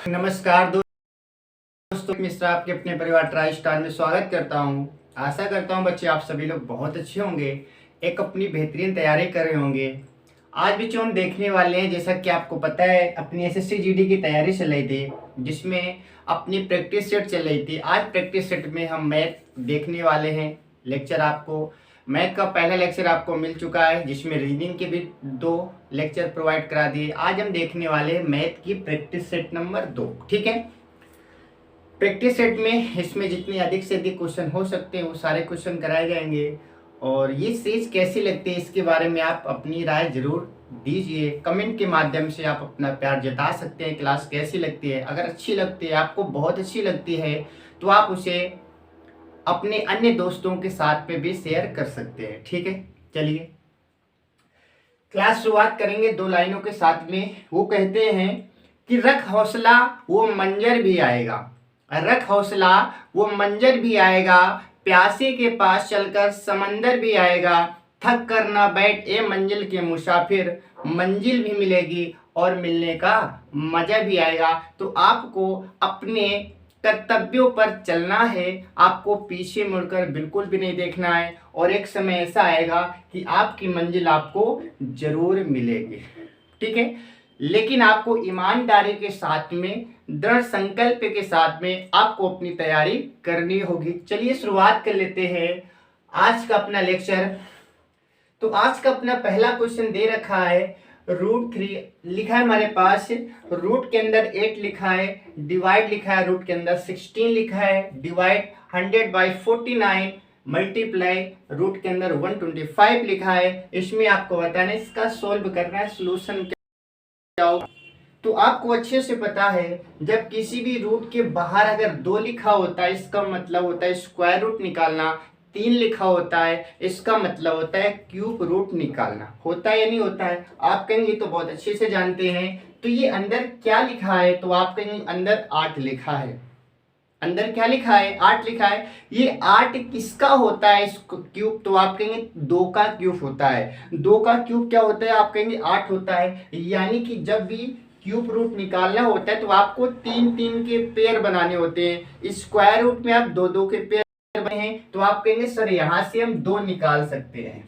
नमस्कार दोस्तों, मिश्रा आपके अपने परिवार ट्राई स्टार में स्वागत करता हूं। आशा करता हूं बच्चे आप सभी लोग बहुत अच्छे होंगे, एक अपनी बेहतरीन तैयारी कर रहे होंगे। आज बच्चों हम देखने वाले हैं, जैसा कि आपको पता है अपनी एसएससी जीडी की तैयारी चल रही थी, जिसमें अपनी प्रैक्टिस सेट चल रही थी। आज प्रैक्टिस सेट में हम मैथ देखने वाले हैं। लेक्चर आपको मैथ का पहला लेक्चर आपको मिल चुका है, जिसमें रीडिंग के भी 2 लेक्चर प्रोवाइड करा दिए। आज हम देखने वाले हैं मैथ की प्रैक्टिस सेट नंबर 2। ठीक है, प्रैक्टिस सेट में इसमें जितने अधिक से अधिक क्वेश्चन हो सकते हैं वो सारे क्वेश्चन कराए जाएंगे। और ये सीरीज कैसी लगती है इसके बारे में आप अपनी राय जरूर दीजिए। कमेंट के माध्यम से आप अपना प्यार जता सकते हैं। क्लास कैसी लगती है, अगर अच्छी लगती है, आपको बहुत अच्छी लगती है, तो आप उसे अपने अन्य दोस्तों के साथ पे भी शेयर कर सकते हैं। ठीक है, चलिए क्लास शुरुआत करेंगे 2 लाइनों के साथ में। वो कहते हैं कि रख हौसला वो मंजर भी आएगा, रख हौसला वो मंजर भी आएगा, प्यासे के पास चलकर समंदर भी आएगा, थक कर ना बैठ ए मंजिल के मुसाफिर, मंजिल भी मिलेगी और मिलने का मजा भी आएगा। तो आपको अपने कर्तव्यों पर चलना है, आपको पीछे मुड़कर बिल्कुल भी नहीं देखना है, और एक समय ऐसा आएगा कि आपकी मंजिल आपको जरूर मिलेगी। ठीक है, लेकिन आपको ईमानदारी के साथ में, दृढ़ संकल्प के साथ में आपको अपनी तैयारी करनी होगी। चलिए शुरुआत कर लेते हैं आज का अपना लेक्चर। तो आज का अपना पहला क्वेश्चन दे रखा है, √3 लिखा है हमारे पास, रूट के अंदर 8 लिखा है, डिवाइड लिखा है, रूट के अंदर 16 लिखा है, डिवाइड 100/49, मल्टीप्लाई रूट के अंदर 125 लिखा है। इसमें आपको बताना है, इसका सोल्व करना है, सोल्यूशन क्या होगा। तो आपको अच्छे से पता है जब किसी भी रूट के बाहर अगर 2 लिखा होता है, इसका मतलब होता है स्क्वायर रूट निकालना। 3 लिखा होता है, इसका मतलब होता है क्यूब रूट निकालना। होता है या नहीं होता है? आप कहेंगे तो बहुत अच्छे से जानते हैं। तो ये अंदर क्या लिखा है, तो आप कहेंगे अंदर 8 लिखा है। अंदर क्या लिखा है? 8 लिखा है। ये 8 किसका होता है क्यूब? तो आप कहेंगे 2 का क्यूब होता है। 2 का क्यूब क्या होता है? आप कहेंगे 8 होता है। यानी कि जब भी क्यूब रूट निकालना होता है तो आपको 3-3 के पेयर बनाने होते हैं। स्क्वायर रूट में आप 2-2 के पेयर बने हैं, तो आप कहेंगे सर यहां से हम 2 निकाल सकते हैं।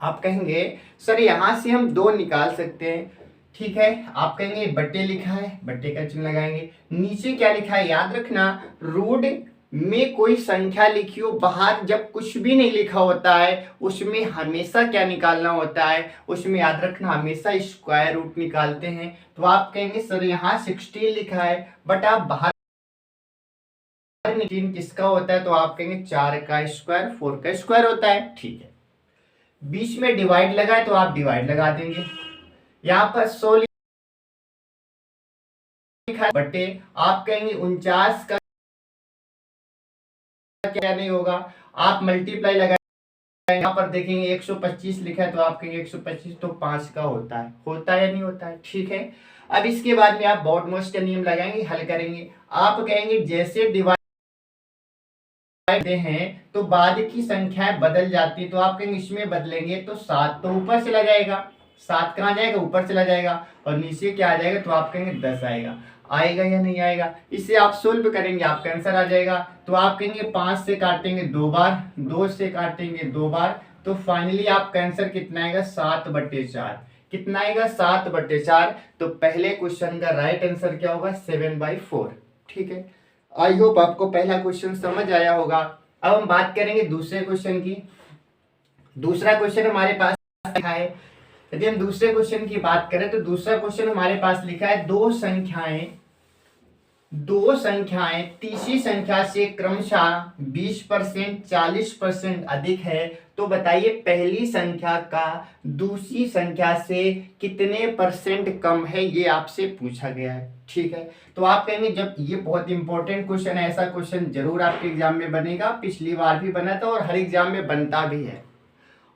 आप कहेंगे सर यहां से हम 2 निकाल सकते हैं। ठीक है, आप कहेंगे बट्टे लिखा है, बट्टे का चिन्ह लगाएंगे। नीचे क्या लिखा है याद रखना, रूट में कोई संख्या लिखी हो, बाहर जब कुछ भी नहीं लिखा होता है उसमें हमेशा क्या निकालना होता है, उसमें याद रखना हमेशा स्क्वायर रूट निकालते हैं। तो आप कहेंगे सर यहाँ 16 लिखा है, बट आप बाहर 3 किसका होता है, तो आप कहेंगे 4 का स्क्वायर 4 का स्क्वायर होता है। ठीक है, बीच में डिवाइड लगा है तो आप डिवाइड लगा देंगे। यहाँ पर 100 लिखा है, बटे आप कहेंगे 49 का क्या नहीं होगा, आप मल्टीप्लाई लगाएंगे। यहाँ पर देखेंगे 125 लिखा है, तो आप कहेंगे 125 तो 5 का होता है या नहीं होता है। ठीक है, अब इसके बाद में आप बॉडमोस्ट का नियम लगाएंगे, हल करेंगे। आप कहेंगे जैसे डिवाइड हैं तो बाद की संख्याएं बदल जाती है, तो आप कहेंगे इसमें बदलेंगे तो 7 तो ऊपर चला जाएगा, 7 कहाँ जाएगा, ऊपर चला जाएगा, और नीचे क्या आ जाएगा, तो आप कहेंगे 10 आएगा। आएगा या नहीं आएगा? इसे आप सोल्व करेंगे, आपका आंसर आ जाएगा। तो आप कहेंगे 5 से काटेंगे 2 बार, 2 से काटेंगे 2 बार, तो फाइनली आपका आंसर कितना आएगा, 7/4। कितना आएगा, 7/4। तो पहले क्वेश्चन का राइट आंसर क्या होगा, 7/4। ठीक है, आई होप आपको पहला क्वेश्चन समझ आया होगा। अब हम बात करेंगे दूसरे क्वेश्चन की। दूसरा क्वेश्चन हमारे पास लिखा है, यदि हम दूसरे क्वेश्चन की बात करें तो दूसरा क्वेश्चन हमारे पास लिखा है, दो संख्याएं तीसरी संख्या से क्रमशः 20%, 40% अधिक है, तो बताइए पहली संख्या का दूसरी संख्या से कितने % कम है, ये आपसे पूछा गया है। ठीक है, तो आप कहेंगे जब ये बहुत इंपॉर्टेंट क्वेश्चन है, ऐसा क्वेश्चन जरूर आपके एग्जाम में बनेगा, पिछली बार भी बना था और हर एग्जाम में बनता भी है,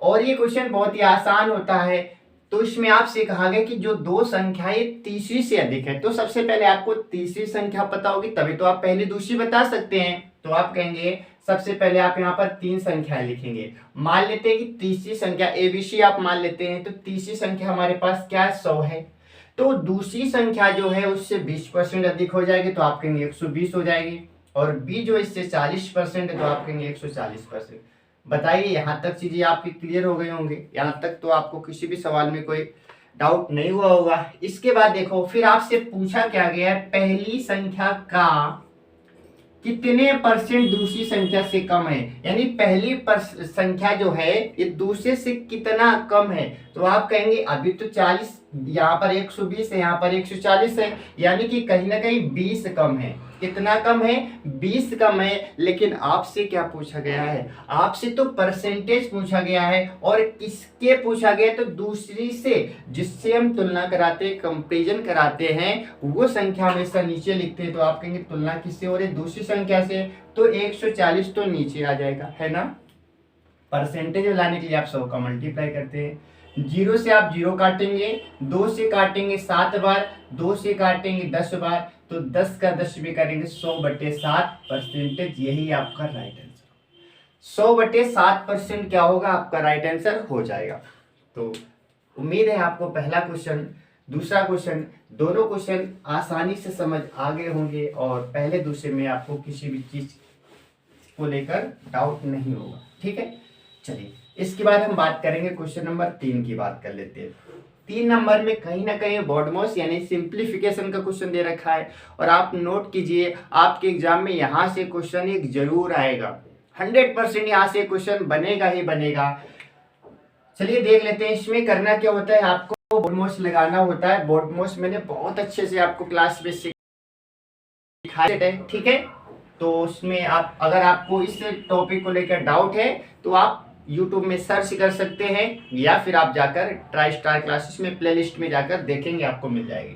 और ये क्वेश्चन बहुत ही आसान होता है। तो इसमें आपसे कहा गया कि जो 2 संख्याएं तीसरी से अधिक है, तो सबसे पहले आपको तीसरी संख्या पता होगी, तभी तो आप पहली दूसरी बता सकते हैं। तो आप कहेंगे सबसे पहले आप यहाँ पर 3 संख्याएं लिखेंगे। मान लेते हैं कि तीसरी संख्या ABC आप मान लेते हैं, तो तीसरी संख्या हमारे पास क्या है, 100 है। तो दूसरी संख्या जो है उससे 20% अधिक हो जाएगी तो आप कहेंगे 120 हो जाएगी, और b जो इससे 40% है तो आप कहेंगे 140%। बताइए, यहाँ तक चीजें आपकी क्लियर हो गई होंगे? यहाँ तक तो आपको किसी भी सवाल में कोई डाउट नहीं हुआ होगा। इसके बाद देखो, फिर आपसे पूछा क्या गया है, पहली संख्या का कितने परसेंट दूसरी संख्या से कम है, यानी पहली संख्या जो है ये दूसरे से कितना कम है। तो आप कहेंगे अभी तो 40, यहाँ पर 120 है, यहाँ पर 140 है, यानी कि कहीं ना कहीं 20 कम है। कितना कम है? 20 कम है। लेकिन आपसे क्या पूछा गया है? आपसे तो परसेंटेज पूछा गया है, और किसके पूछा गया? तो दूसरी से, जिससे हम तुलना कराते, कंपैरिजन कराते हैं, वो संख्या हमेशा नीचे लिखते हैं। तो आप कहेंगे तुलना किससे हो रही है? दूसरी संख्या से, तो 140 तो नीचे आ जाएगा, है ना। परसेंटेज लाने के लिए आप 100 का मल्टीप्लाई करते हैं। 0 से आप 0 काटेंगे, 2 से काटेंगे 7 बार, 2 से काटेंगे 10 बार, तो 10 का 10 भी करेंगे 100/7 परसेंटेज। यही आपका राइट आंसर। 100/7% क्या होगा? आपका राइट आंसर हो जाएगा। तो उम्मीद है आपको पहला क्वेश्चन, दूसरा क्वेश्चन, दोनों क्वेश्चन आसानी से समझ आ गए होंगे, और पहले दूसरे में आपको किसी भी चीज को लेकर डाउट नहीं होगा। ठीक है, चलिए इसके बाद हम बात करेंगे क्वेश्चन नंबर 3 की बात कर लेते हैं। 3 नंबर में कहीं ना कहीं बॉडमॉस यानी सिंप्लीफिकेशन का क्वेश्चन दे रखा है, और आप नोट कीजिए आपके एग्जाम में यहाँ से क्वेश्चन एक जरूर आएगा, 100% यहाँ से क्वेश्चन बनेगा ही बनेगा। चलिए देख लेते हैं इसमें करना क्या होता है। आपको बॉडमॉस लगाना होता है। बॉडमॉस मैंने बहुत अच्छे से आपको क्लास में सिखाया है, ठीक है। तो उसमें आप, अगर आपको इस टॉपिक को लेकर डाउट है तो आप YouTube में सर्च कर सकते हैं, या फिर आप जाकर ट्राई स्टार क्लासेस में प्लेलिस्ट में जाकर देखेंगे, आपको मिल जाएगी।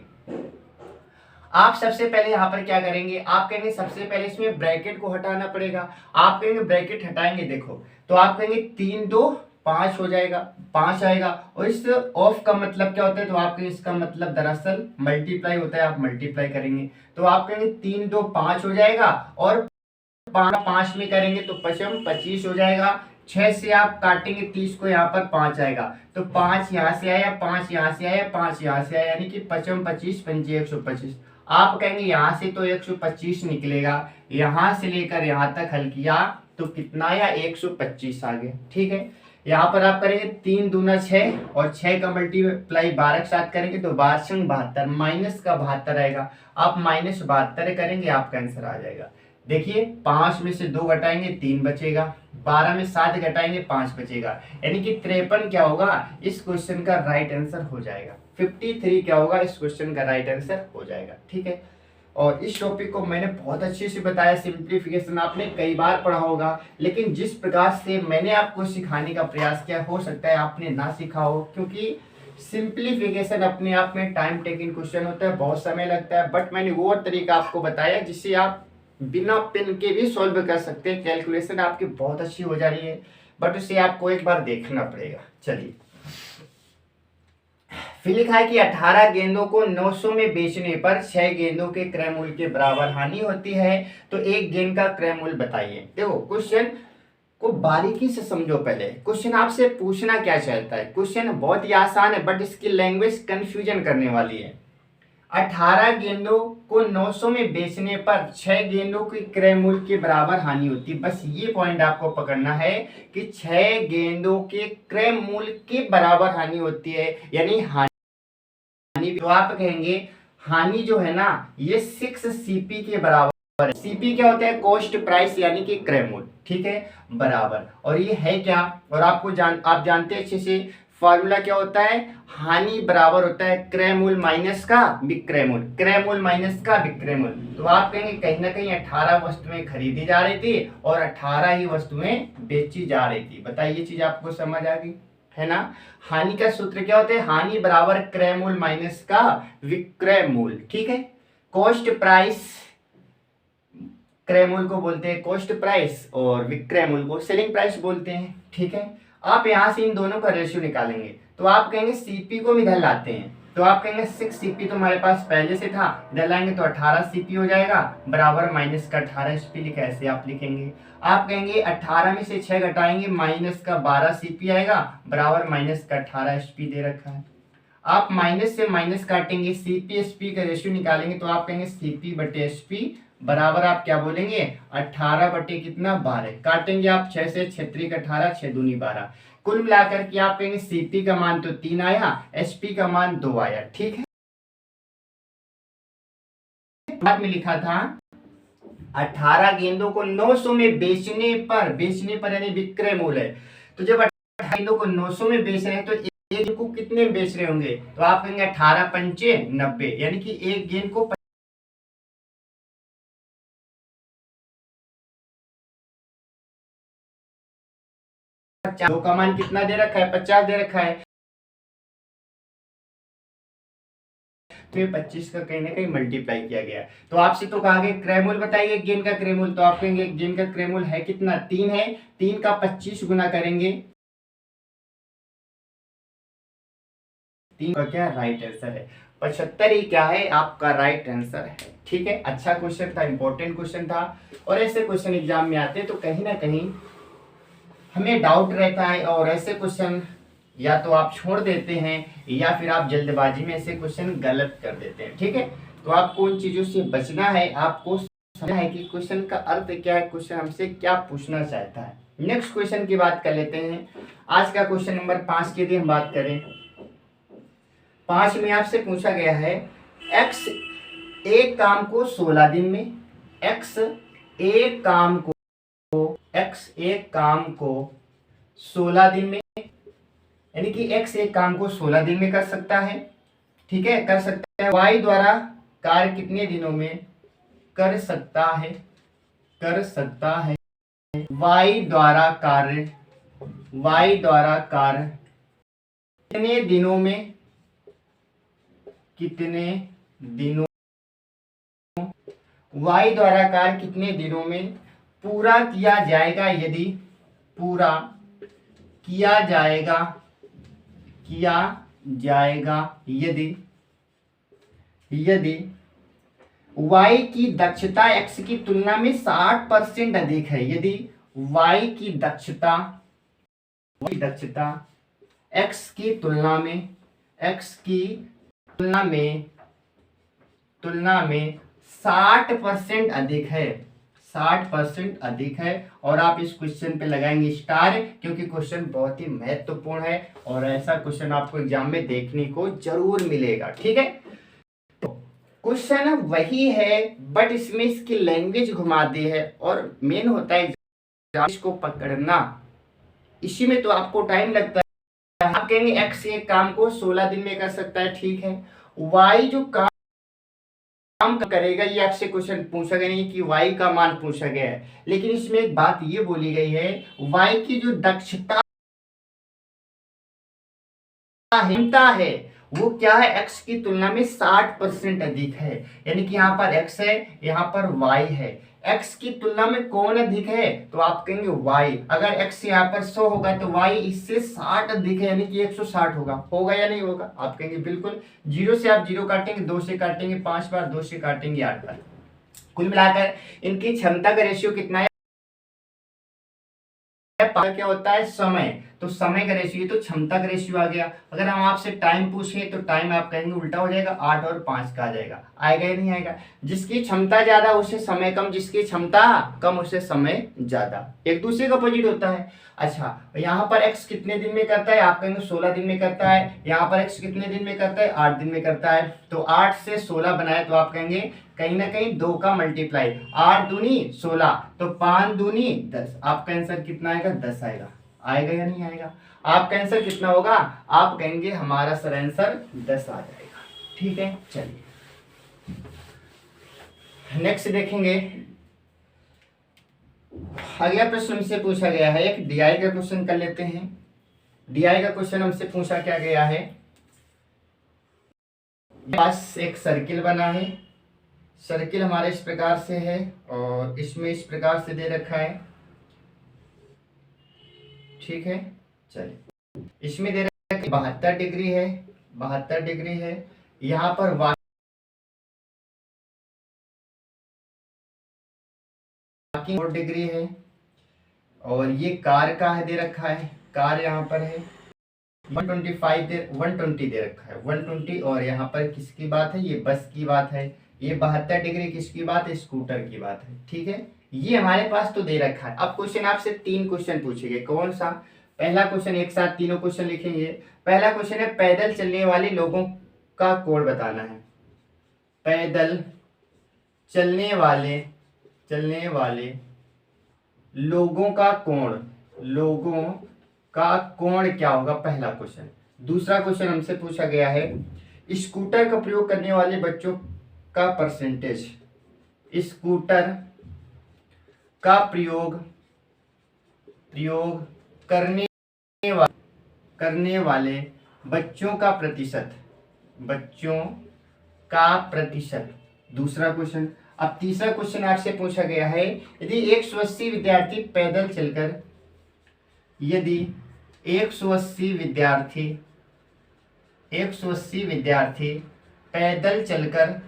आप सबसे पहले यहाँ पर क्या करेंगे? आप कहेंगे सबसे पहले इसमें ब्रैकेट को हटाना पड़ेगा। आप कहेंगे ब्रैकेट हटाएंगे, देखो तो आप कहेंगे 3 2 5 हो जाएगा, 5 आएगा। और इस ऑफ का मतलब क्या होता है? तो आपके इसका मतलब दरअसल मल्टीप्लाई होता है, आप मल्टीप्लाई करेंगे तो आप कहेंगे 3 2 5 हो जाएगा, और 5 में करेंगे तो 5 25 हो जाएगा। 6 से आप काटेंगे 30 को, यहाँ पर 5 आएगा, तो 5 यहाँ से आया, 5 यहाँ से आया, 5 यहाँ से आया, यानी कि 5 25 पंजे 125। आप कहेंगे यहाँ से तो 125 निकलेगा, यहाँ से लेकर यहाँ तक हल किया तो कितना आया? 125 आ गया, ठीक है। यहाँ पर आप करेंगे 3 दूना 6, और 6 का मल्टीप्लाई 12 के साथ करेंगे तो 12 72, माइनस का 72 आएगा। आप माइनस 72 करेंगे, आपका आंसर आ जाएगा। देखिए 5 में से 2 घटाएंगे 3 बचेगा, 12 में 7 घटाएंगे 5 बचेगा, यानी कि 53 क्या होगा? इस क्वेश्चन का राइट आंसर हो जाएगा। 53 क्या होगा? इस क्वेश्चन का राइट आंसर हो जाएगा, ठीक है। और इस टॉपिक को मैंने बहुत अच्छे से बताया। सिंप्लीफिकेशन आपने कई बार पढ़ा होगा, लेकिन जिस प्रकार से मैंने आपको सिखाने का प्रयास किया, हो सकता है आपने ना सीखा हो, क्योंकि सिंप्लीफिकेशन अपने आप में टाइम टेकिंग क्वेश्चन होता है, बहुत समय लगता है। बट मैंने वो तरीका आपको बताया जिससे आप बिना पेन के भी सॉल्व कर सकते हैं। कैलकुलेशन आपकी बहुत अच्छी हो जा रही है, बट उसे आपको एक बार देखना पड़ेगा। चलिए, फिर लिखा है कि 18 गेंदों को 900 में बेचने पर 6 गेंदों के क्रय मूल्य के बराबर हानि होती है, तो एक गेंद का क्रय मूल्य बताइए। देखो क्वेश्चन को बारीकी से समझो। पहले क्वेश्चन आपसे पूछना क्या चाहता है? क्वेश्चन बहुत ही आसान है, बट इसकी लैंग्वेज कंफ्यूजन करने वाली है। 18 गेंदों को 900 में बेचने पर 6 गेंदों की क्रय मूल्य के बराबर हानि होती है। बस ये पॉइंट आपको पकड़ना है कि 6 गेंदों के क्रय मूल्य के बराबर हानि होती है, यानी हानि। तो आप कहेंगे हानि जो है ना, ये 6 CP के बराबर है। CP क्या होता है? कॉस्ट प्राइस, यानी कि क्रय मूल्य, ठीक है, बराबर। और ये है क्या? और आपको आप जानते हैं अच्छे से फॉर्मूला क्या होता है? हानि बराबर होता है क्रय मूल्य माइनस का विक्रय मूल्य, क्रय मूल्य माइनस का विक्रय मूल्य। तो आप कहेंगे कहीं ना कहीं 18 वस्तुएं खरीदी जा रही थी और 18 ही वस्तुएं बेची जा रही थी। बताइए, ये चीज आपको समझ आ गई है ना। हानि का सूत्र क्या होता है? हानि बराबर क्रय मूल्य माइनस का विक्रय मूल्य, ठीक है। कॉस्ट प्राइस, क्रय मूल्य को बोलते हैं कॉस्ट प्राइस, और विक्रय मूल्य को सेलिंग प्राइस बोलते हैं, ठीक है। आप यहां से इन दोनों का रेशियो निकालेंगे, तो आप कहेंगे CP को भी इधर लाते हैं, तो आप कहेंगे 6 CP तो हमारे पास पहले से था, इधर लाएंगे तो 18 CP हो जाएगा, बराबर माइनस का 18 SP लिखा, ऐसे आप लिखेंगे। आप कहेंगे 18 में से 6 घटाएंगे, माइनस का 12 CP आएगा, बराबर माइनस का 18 SP दे रखा है। आप माइनस से माइनस काटेंगे, सीपी एसपी का रेशियो निकालेंगे तो आप कहेंगे सीपी बटे एसपी बराबर आप क्या बोलेंगे 18 बटे कितना 12। काटेंगे आप 6 से 6 3 18 6 दूनी 12। कुल मिलाकर के आप कहेंगे सीपी का मान तो 3 आया, एसपी का मान 2 आया। ठीक है, बाद में लिखा था 18 गेंदों को 900 में बेचने पर यानी विक्रय मूल्य है। तो जब 18 गेंदों को 900 में बेच रहे हैं तो एक को कितने में बेच रहे होंगे, तो आप कहेंगे 18 पंचे 90, यानी कि एक गेंद को 50, दो का मान कितना दे रखा है 50 दे रखा है, तो ये 25 का कहीं ना कहीं मल्टीप्लाई किया गया। तो आपसे तो कहा गया क्रय मूल्य बताइए गेंद का क्रय मूल्य, तो आप कहेंगे गेंद का क्रय मूल्य है कितना 3 है, 3 का 25 गुना करेंगे, 3 का क्या राइट आंसर है 75 ही क्या है आपका राइट आंसर है। ठीक है, अच्छा क्वेश्चन था, इंपॉर्टेंट क्वेश्चन था, और ऐसे क्वेश्चन एग्जाम में आते हैं तो कहीं ना कहीं हमें डाउट रहता है, और ऐसे क्वेश्चन या तो आप छोड़ देते हैं या फिर आप जल्दबाजी में ऐसे क्वेश्चन गलत कर देते हैं। ठीक है, तो आपको उन चीजों से बचना है, आपको समझना है कि क्वेश्चन का अर्थ क्या है, क्वेश्चन हमसे क्या पूछना चाहता है। नेक्स्ट क्वेश्चन की बात कर लेते हैं। आज का क्वेश्चन नंबर 5 की यदि हम बात करें, 5 में आपसे पूछा गया है एक्स एक काम को 16 दिन में, एक्स एक काम को 16 दिन में, यानी कि एक्स एक काम को 16 दिन में कर सकता है। ठीक है, कर सकता है। वाई द्वारा कार्य कितने दिनों में कर सकता है, वाई द्वारा कार्य कितने दिनों में, वाई द्वारा कार्य कितने दिनों में पूरा किया जाएगा, यदि पूरा किया जाएगा यदि y की दक्षता x की तुलना में 60% अधिक है, यदि y की दक्षता x की तुलना में 60% अधिक है, 60% अधिक है, और आप इस क्वेश्चन पे लगाएंगे स्टार, क्योंकि क्वेश्चन बहुत ही महत्वपूर्ण है और ऐसा क्वेश्चन आपको एग्जाम में देखने को जरूर मिलेगा। ठीक है, तो क्वेश्चन वही है बट इसमें इसकी लैंग्वेज घुमा दी है, और मेन होता है इसको पकड़ना, इसी में तो आपको टाइम लगता है। आप कहेंगे एक्स एक काम को 16 दिन में कर सकता है, ठीक है, वाई जो काम करेगा ये आपसे क्वेश्चन पूछा गया नहीं कि y का मान पूछा गया है, लेकिन इसमें एक बात ये बोली गई है y की जो दक्षता है वो क्या है x की तुलना में 60% अधिक है, यानी कि यहाँ पर x है यहाँ पर y है, x की तुलना में कौन अधिक है, तो आप कहेंगे y। अगर x यहाँ पर 100 होगा तो y इससे 60 अधिक है, यानी कि 160 होगा या नहीं होगा, आप कहेंगे बिल्कुल। 0 से आप 0 काटेंगे, 2 से काटेंगे 5 बार, 2 से काटेंगे 8 बार। कुल मिलाकर इनकी क्षमता का रेशियो कितना है, क्या होता है समय, तो समय का रेशियो तो क्षमता का रेशियो आ गया। अगर हम आपसे टाइम पूछे तो टाइम आप कहेंगे उल्टा हो जाएगा, 8 और 5 का आ जाएगा, आएगा या नहीं आएगा। जिसकी क्षमता ज्यादा उससे समय कम, जिसकी क्षमता कम उससे समय ज्यादा, एक दूसरे का अपोजिट होता है। अच्छा, यहाँ पर x कितने दिन में करता है, आप कहेंगे 16 दिन में करता है, यहाँ पर x कितने दिन में करता है 8 दिन में करता है, तो 8 से 16 बनाए तो आप कहेंगे कहीं ना कहीं 2 का मल्टीप्लाई, 8 दूनी 16, तो 5 दूनी 10, आपका आंसर कितना आएगा 10 आएगा या नहीं आएगा। आपका आंसर कितना होगा, आप कहेंगे हमारा सर आंसर 10 आ जाएगा। ठीक है, चलिए नेक्स्ट देखेंगे। अगला प्रश्न हमसे पूछा गया है, एक डीआई का क्वेश्चन कर लेते हैं। डीआई का क्वेश्चन हमसे पूछा क्या गया है, बस एक सर्किल बना है, सर्किल हमारे इस प्रकार से है और इसमें इस प्रकार से दे रखा है। ठीक है, चलिए इसमें दे रखा है 72 डिग्री है, 72 डिग्री है, यहाँ पर वाकिंग 4 डिग्री है, और ये कार का है दे रखा है, कार यहाँ पर है, 125 120 दे रखा है 120, और यहाँ पर किसकी बात है, ये बस की बात है। ये 72 डिग्री किसकी बात है, स्कूटर की बात है। ठीक है, ये हमारे पास तो दे रखा है। अब क्वेश्चन आपसे 3 क्वेश्चन पूछेंगे, कौन सा? पहला क्वेश्चन, एक साथ तीनों क्वेश्चन लिखेंगे। पहला क्वेश्चन है पैदल चलने वाले लोगों का कोण बताना है। पैदल चलने वाले लोगों का कोण, लोगों का कोण क्या होगा, पहला क्वेश्चन। दूसरा क्वेश्चन हमसे पूछा गया है स्कूटर का प्रयोग करने वाले बच्चों का परसेंटेज। स्कूटर का प्रयोग करने वाले बच्चों का प्रतिशत, दूसरा क्वेश्चन। अब तीसरा क्वेश्चन आपसे पूछा गया है यदि 180 विद्यार्थी पैदल चलकर, यदि 180 विद्यार्थी पैदल चलकर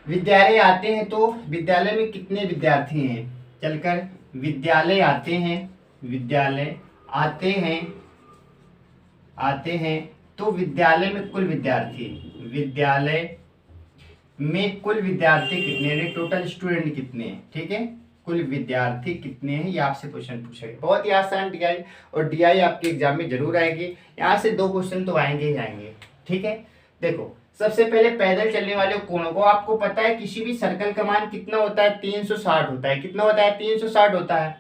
विद्यालय आते हैं तो विद्यालय में कितने विद्यार्थी हैं? चलकर विद्यालय आते हैं तो विद्यालय में कुल विद्यार्थी कितने हैं, टोटल स्टूडेंट कितने हैं? ठीक है, कुल विद्यार्थी कितने हैं, ये आपसे क्वेश्चन पूछेगा। बहुत ही आसान डीआई, और डीआई आपके एग्जाम में जरूर आएगी। यहाँ से 2 क्वेश्चन तो आएंगे ही आएंगे। ठीक है, देखो सबसे पहले पैदल चलने वाले कोणों को, आपको पता है किसी भी सर्कल का मान कितना होता है, 360 होता है। कितना होता है, 360 होता है।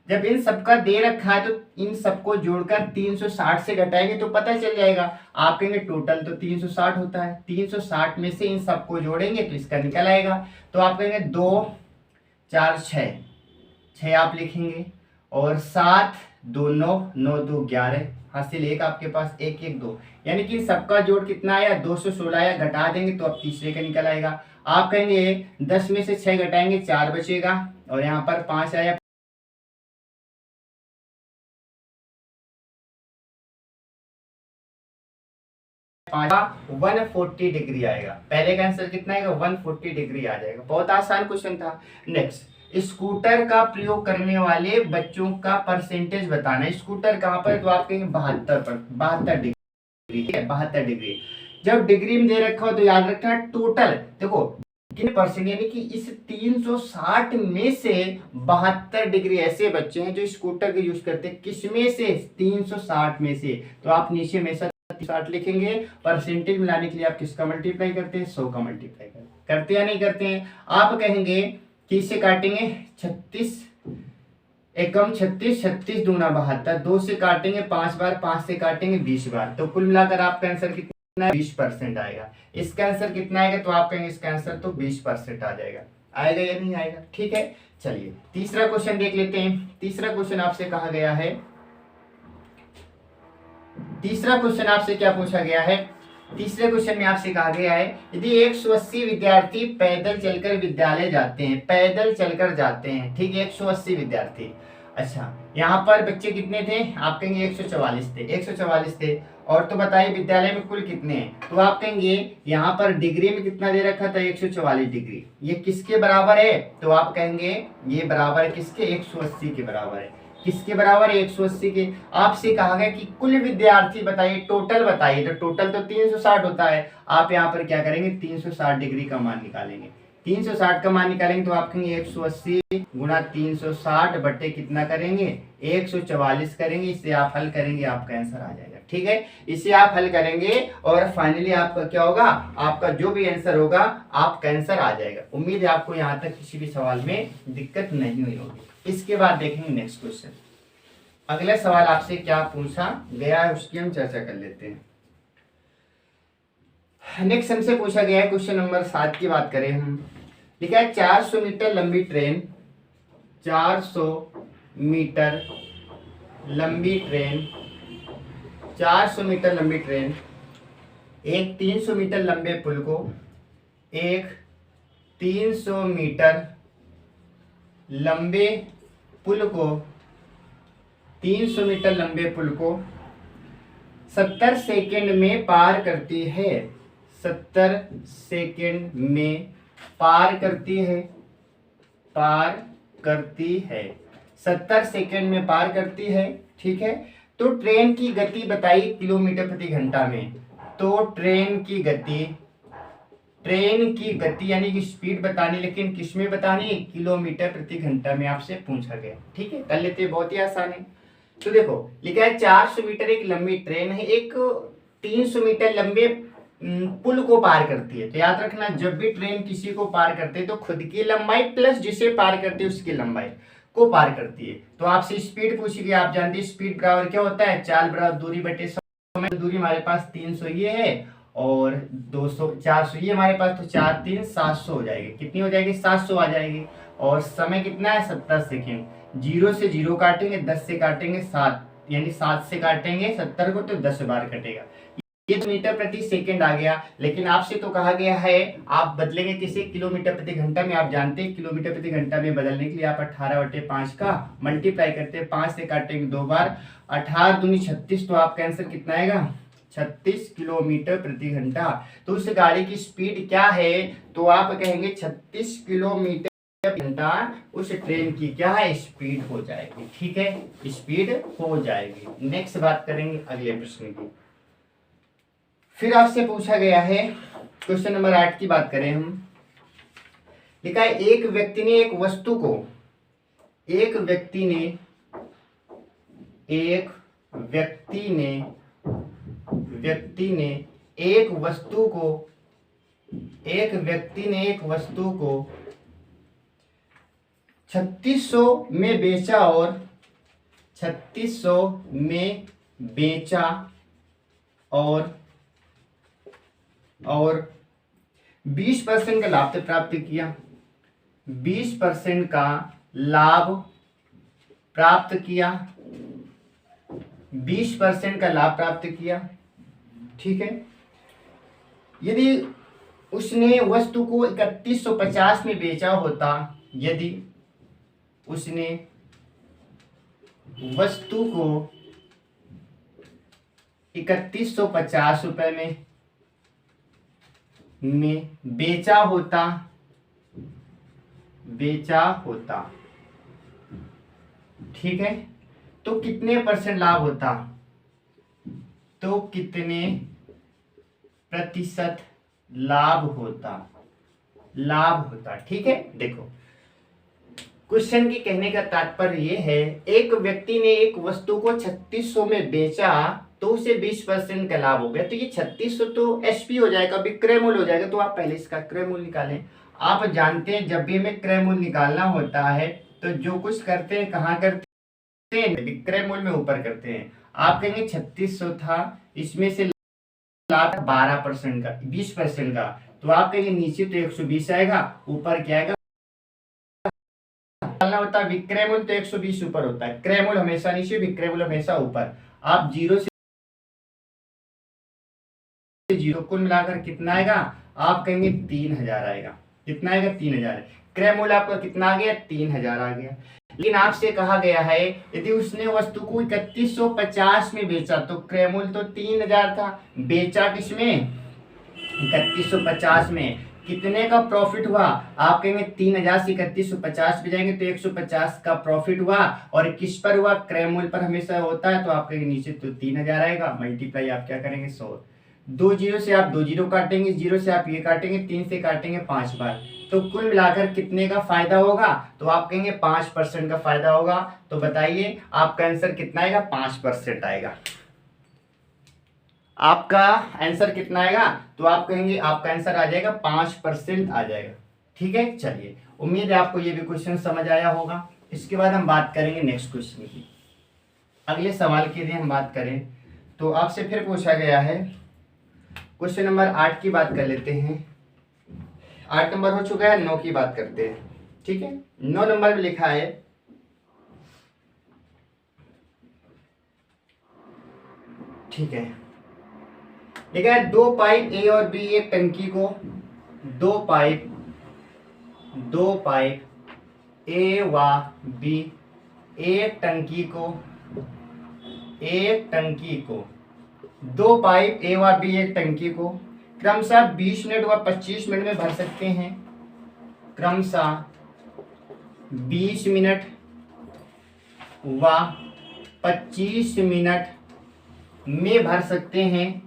जब इन सबका दे रखा है तो इन सबको जोड़कर 360 से घटाएंगे तो पता चल जाएगा। आप कहेंगे टोटल तो 360 होता है, 360 में से इन सबको जोड़ेंगे तो इसका निकल आएगा। तो आप कहेंगे 2 4 6 आप लिखेंगे, और 7 2 9 9 2 11, हासिल 1 आपके पास, 1 1 2, यानी कि सबका जोड़ कितना आया, 216 आया। घटा देंगे तो अब तीसरे का निकल आएगा। आप कहेंगे 10 में से 6 घटाएंगे 4 बचेगा, और यहाँ पर 5 आया, 140 डिग्री आएगा। पहले का आंसर कितना आएगा, 140 डिग्री आ जाएगा। बहुत आसान क्वेश्चन था। नेक्स्ट, स्कूटर का प्रयोग करने वाले बच्चों का परसेंटेज बताना। स्कूटर कहाँ पर, तो आप कहेंगे 72 डिग्री, ठीक है, 72 डिग्री। जब डिग्री में दे रखा हो तो याद रखना टोटल, देखो कितने परसेंट, यानी कि इस 360 में से 72 डिग्री ऐसे बच्चे हैं जो स्कूटर के यूज करते हैं। किसमें से, 360 में से। तो आप नीचे में 60 लिखेंगे। परसेंटेज मिलाने के लिए आप किसका मल्टीप्लाई करते हैं, 100 का मल्टीप्लाई करते या नहीं करते हैं। आप कहेंगे कि इसे काटेंगे 36 एकम 36, 36 दूना 72, 2 से काटेंगे 5 बार, 5 से काटेंगे 20 बार, तो कुल मिलाकर आपका आंसर कितना है, 20% आएगा। इसका आंसर कितना आएगा, तो आप कहेंगे इसका आंसर तो 20% आ जाएगा। आएगा या नहीं आएगा? ठीक है, चलिए तीसरा क्वेश्चन देख लेते हैं। तीसरा क्वेश्चन आपसे कहा गया है, तीसरा क्वेश्चन आपसे क्या पूछा गया है, तीसरे क्वेश्चन में आपसे कहा गया है यदि 180 विद्यार्थी पैदल चलकर विद्यालय जाते हैं, पैदल चलकर जाते हैं, ठीक है, 180 विद्यार्थी। अच्छा, यहाँ पर बच्चे कितने थे, आप कहेंगे 144 थे, 144 थे। और तो बताइए विद्यालय में कुल कितने हैं, तो आप कहेंगे यहाँ पर डिग्री में कितना दे रखा था, 144 डिग्री। ये किसके बराबर है, तो आप कहेंगे ये बराबर है किसके, 180 के बराबर है। किसके बराबर है, 180 के। आपसे कहा गया कि कुल विद्यार्थी बताइए, टोटल बताइए, तो टोटल तो 360 होता है। आप यहाँ पर क्या करेंगे, 360 डिग्री का मान निकालेंगे। 360 का मान निकालेंगे तो आप कहेंगे 180 गुणा 360 बटे कितना करेंगे, 144 करेंगे। इसे आप हल करेंगे, आपका आंसर आ जाएगा। ठीक है, इसे आप हल करेंगे और फाइनली आपका क्या होगा, आपका जो भी आंसर होगा आपका आंसर आ जाएगा। उम्मीद है आपको यहाँ तक किसी भी सवाल में दिक्कत नहीं हुई होगी। इसके बाद देखेंगे नेक्स्ट क्वेश्चन। अगला सवाल आपसे क्या पूछा गया है उसकी हम चर्चा कर लेते हैं। नेक्स्ट हमसे पूछा गया है क्वेश्चन नंबर 7 की बात करें हम, लिखा है 400 मीटर लंबी ट्रेन, 400 मीटर लंबी ट्रेन, 400 मीटर लंबी ट्रेन एक 300 मीटर लंबे पुल को, एक 300 मीटर लंबे पुल को, 300 मीटर लंबे पुल को 70 सेकेंड में पार करती है, 70 सेकेंड में पार करती है, पार करती है, 70 सेकेंड में पार करती है। ठीक है, तो ट्रेन की गति बताइए किलोमीटर प्रति घंटा में। तो ट्रेन की गति यानी कि स्पीड बतानी, लेकिन किस में बतानी है? किलोमीटर प्रति घंटा में आपसे पूछा गया। ठीक है, कर लेते हैं, बहुत ही आसान है। तो देखो लिखा है 400 मीटर एक लंबी ट्रेन है, एक 300 मीटर लंबे पुल को पार करती है। तो याद रखना, जब भी ट्रेन किसी को पार करते हैं तो खुद की लंबाई प्लस जिसे पार करती है उसकी लंबाई को पार करती है। तो आपसे स्पीड पूछी गई, आप जानते हैं स्पीड बराबर क्या होता है? चाल बराबर दूरी बटे समय। दूरी हमारे पास 300 ये है और 200 400 ये हमारे पास, तो 4 3 700 हो जाएगी। कितनी हो जाएगी? 700 आ जाएगी। और समय कितना है? 70 सेकेंड। 0 से 0 काटेंगे, 10 से काटेंगे 7, यानी 7 से काटेंगे 70 को तो 10 बार कटेगा। ये तो मीटर प्रति सेकंड आ गया, लेकिन आपसे तो कहा गया है आप बदलेंगे किसे? किलोमीटर प्रति घंटा में। आप जानते हैं किलोमीटर प्रति घंटा में बदलने के लिए आप 18/5 का मल्टीप्लाई करते हैं, 5 से काटेंगे 2 बार, 18 दूनी 36, तो आपका आंसर कितना आएगा? 36 किलोमीटर प्रति घंटा। तो उस गाड़ी की स्पीड क्या है? तो आप कहेंगे 36 किलोमीटर घंटा उस ट्रेन की क्या है? स्पीड हो जाएगी। ठीक है, स्पीड हो जाएगी। नेक्स्ट बात करेंगे अगले प्रश्न की। फिर आपसे पूछा गया है क्वेश्चन नंबर 8 की बात करें हम। लिखा है एक व्यक्ति ने एक वस्तु को एक व्यक्ति ने एक वस्तु को 3600 में बेचा और 3600 में बेचा और 20% का लाभ प्राप्त किया। 20% का लाभ प्राप्त किया। 20% का लाभ प्राप्त किया। ठीक है, यदि उसने वस्तु को 3150 में बेचा होता, यदि उसने वस्तु को 3150 रुपए में बेचा होता, ठीक है, तो कितने परसेंट लाभ होता? तो कितने प्रतिशत लाभ होता? ठीक है, देखो क्वेश्चन के कहने का तात्पर्य ये है, एक व्यक्ति ने एक वस्तु को 3600 में बेचा तो उसे 20% का लाभ हो गया। तो ये 3600 तो एसपी हो जाएगा, विक्रय मूल्य हो जाएगा। तो आप पहले इसका क्रय मूल्य निकालें। आप जानते हैं जब भी हमें क्रय मूल्य निकालना होता है तो जो कुछ करते हैं कहाँ करते हैं? विक्रय मूल्य में ऊपर करते हैं। आप कहेंगे 3600 था, इसमें से लाभ 12% का, 20% का, तो आप कहेंगे नीचे तो 120 आएगा, ऊपर क्या आएगा? होता है विक्रय मूल्य तो 120 ऊपर होता है, क्रय मूल्य हमेशा नीचे, विक्रय मूल्य हमेशा ऊपर। आप 0 से 0 कुल मिलाकर कितना आएगा? आप कहेंगे 3000 आएगा। कितना आएगा? 3000। क्रय मूल्य आपका कितना आ गया? 3000 आ गया। लेकिन आपसे कहा गया है यदि उसने वस्तु को 3150 में बेचा तो क्रय मूल्य तो 3000 था, बेचा किसमें? 3150 में। कितने का प्रॉफिट हुआ? आप कहेंगे 3000 से 3150 पे जाएंगे तो 150 का प्रॉफिट हुआ, और किस पर हुआ? क्रय मूल्य पर हमेशा होता है। तो आप कहेंगे नीचे तो 3000 आएगा, मल्टीप्लाई आप क्या करेंगे? 100। 2 जीरो से आप 2 जीरो काटेंगे, 0 से आप ये काटेंगे, 3 से काटेंगे 5 बार, तो कुल मिलाकर कितने का फायदा होगा? तो आप कहेंगे 5% का फायदा होगा। तो बताइए आपका आंसर कितना आएगा? 5% आएगा। आपका आंसर कितना आएगा? तो आप कहेंगे आपका आंसर आ जाएगा 5% आ जाएगा। ठीक है, चलिए उम्मीद है आपको ये भी क्वेश्चन समझ आया होगा। इसके बाद हम बात करेंगे नेक्स्ट क्वेश्चन की। अगले सवाल के लिए हम बात करें तो आपसे फिर पूछा गया है क्वेश्चन नंबर 8 की बात कर लेते हैं। 8 नंबर हो चुका है, 9 की बात करते हैं। ठीक है, 9 नंबर में लिखा है, ठीक है, लिखा है 2 पाइप ए और बी एक टंकी को, 2 पाइप ए व बी एक टंकी को 2 पाइप ए व बी एक टंकी को क्रमशः 20 मिनट व 25 मिनट में भर सकते हैं। क्रमशः 20 मिनट व 25 मिनट में भर सकते हैं,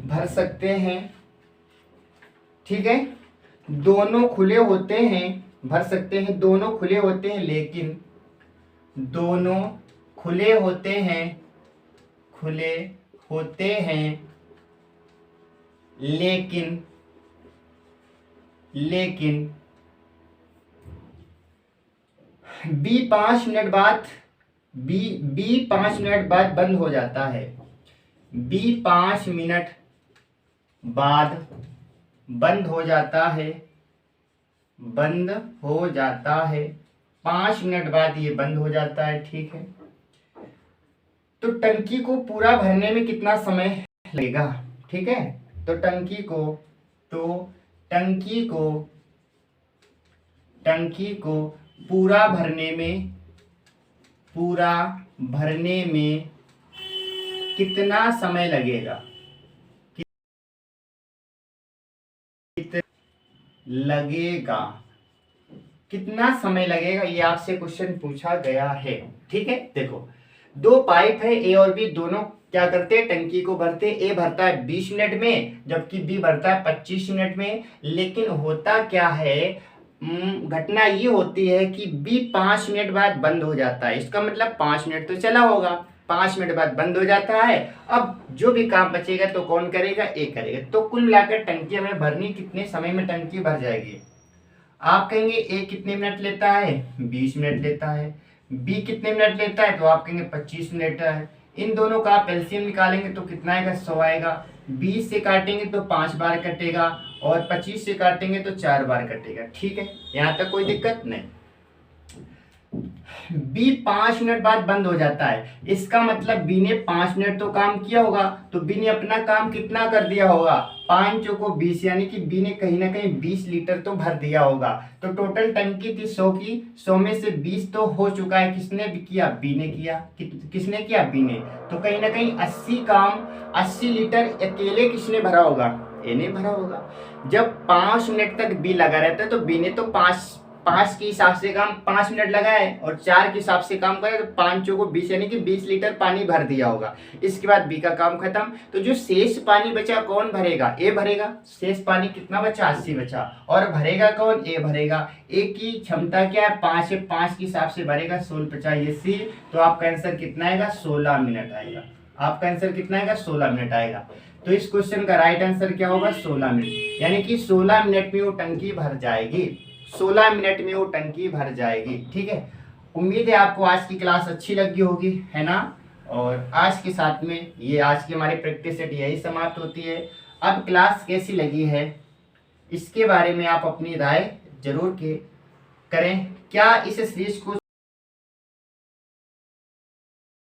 भर सकते हैं। ठीक है, दोनों खुले होते हैं, भर सकते हैं, दोनों खुले होते हैं, लेकिन दोनों खुले होते हैं, लेकिन बी 5 मिनट बाद बी 5 मिनट बाद बंद हो जाता है। बी 5 मिनट बाद बंद हो जाता है, 5 मिनट बाद ये बंद हो जाता है। ठीक है, तो टंकी को पूरा भरने में कितना समय लगेगा? ठीक है, तो टंकी को पूरा भरने में कितना समय लगेगा? कितना समय लगेगा, ये आपसे क्वेश्चन पूछा गया है। ठीक है, देखो दो पाइप है, ए और बी, दोनों क्या करते हैं, टंकी को भरते। ए भरता है 20 मिनट में, जबकि बी भरता है 25 मिनट में। लेकिन होता क्या है, घटना ये होती है कि बी 5 मिनट बाद बंद हो जाता है। इसका मतलब 5 मिनट तो चला होगा, 5 मिनट बाद बंद हो जाता है। अब जो भी काम बचेगा तो कौन करेगा? ए करेगा। तो कुल मिलाकर टंकी हमें भरनी कितने समय में टंकी भर जाएगी? आप कहेंगे ए कितने मिनट लेता है? 20 मिनट लेता है। बी कितने मिनट लेता है? तो आप कहेंगे 25 मिनट लेता है। इन दोनों का आप एलसीएम निकालेंगे तो कितना आएगा? 100 आएगा। 20 से काटेंगे तो 5 बार कटेगा, और 25 से काटेंगे तो 4 बार कटेगा। ठीक है, यहाँ तक कोई दिक्कत नहीं। बी 5 मिनट बाद बंद हो जाता है, इसका मतलब बी ने 5 मिनट तो काम किया होगा, तो बी ने अपना काम कितना कर दिया होगा? 5 चौको 20, यानी कि बी ने कहीं ना कहीं 20 लीटर तो भर दिया होगा। तो टोटल टंकी थी 100 की, 100 में से 20 तो हो चुका है। किसने भी किया? बी ने किया। किसने किया? बी ने। तो कहीं ना कहीं 80 लीटर अकेले किसने भरा होगा? ए ने भरा होगा। जब 5 मिनट तक बी लगा रहता है तो बी ने तो 5 के हिसाब से काम 5 मिनट लगाए, और 4 के हिसाब से काम करे, तो 5 चौको 20, यानी कि 20 लीटर पानी भर दिया होगा। इसके बाद बी का काम खत्म। तो जो शेष पानी बचा कौन भरेगा? ए भरेगा। शेष पानी कितना बचा? 80 बचा। और भरेगा कौन? ए भरेगा। ए की क्षमता क्या है? 5 है, 5 के हिसाब से भरेगा। 16 बचा, ये सी। तो आपका आंसर कितना आएगा? 16 मिनट आएगा। आपका आंसर कितना आएगा? 16 मिनट आएगा। तो इस क्वेश्चन का राइट आंसर क्या होगा? 16 मिनट, यानी कि 16 मिनट में वो टंकी भर जाएगी। 16 मिनट में वो टंकी भर जाएगी। ठीक है, उम्मीद है आपको आज की क्लास अच्छी लगी होगी, है ना। और आज के साथ में ये आज की हमारी प्रैक्टिस सेट यही समाप्त होती है। अब क्लास कैसी लगी है इसके बारे में आप अपनी राय जरूर करें। क्या इस सीरीज को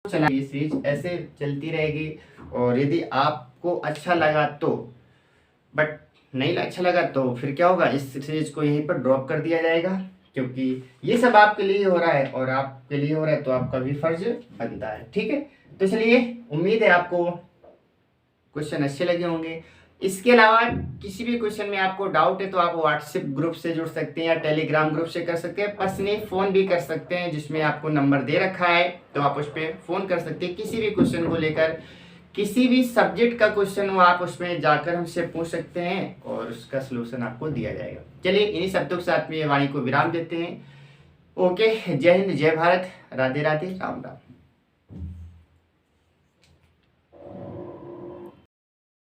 ये सीरीज ऐसे चलती रहेगी, और यदि आपको अच्छा लगा तो, बट नहीं अच्छा लगा तो फिर क्या होगा, इस सीरीज को यहीं पर ड्रॉप कर दिया जाएगा, क्योंकि ये सब आपके लिए हो रहा है, और आपके लिए हो रहा है तो आपका भी फर्ज बनता है। ठीक है, तो चलिए, उम्मीद है आपको क्वेश्चन अच्छे लगे होंगे। इसके अलावा किसी भी क्वेश्चन में आपको डाउट है तो आप व्हाट्सएप ग्रुप से जुड़ सकते हैं, या टेलीग्राम ग्रुप से कर सकते हैं, पर्सनली फ़ोन भी कर सकते हैं, जिसमें आपको नंबर दे रखा है, तो आप उस पर फ़ोन कर सकते हैं। किसी भी क्वेश्चन को लेकर, किसी भी सब्जेक्ट का क्वेश्चन हो, आप उसमें जाकर हमसे पूछ सकते हैं, और उसका सलूशन आपको दिया जाएगा। चलिए, इन्हीं शब्दों के साथ में ये वाणी को विराम देते हैं। ओके, जय हिंद, जय भारत, राधे राधे, राम राम।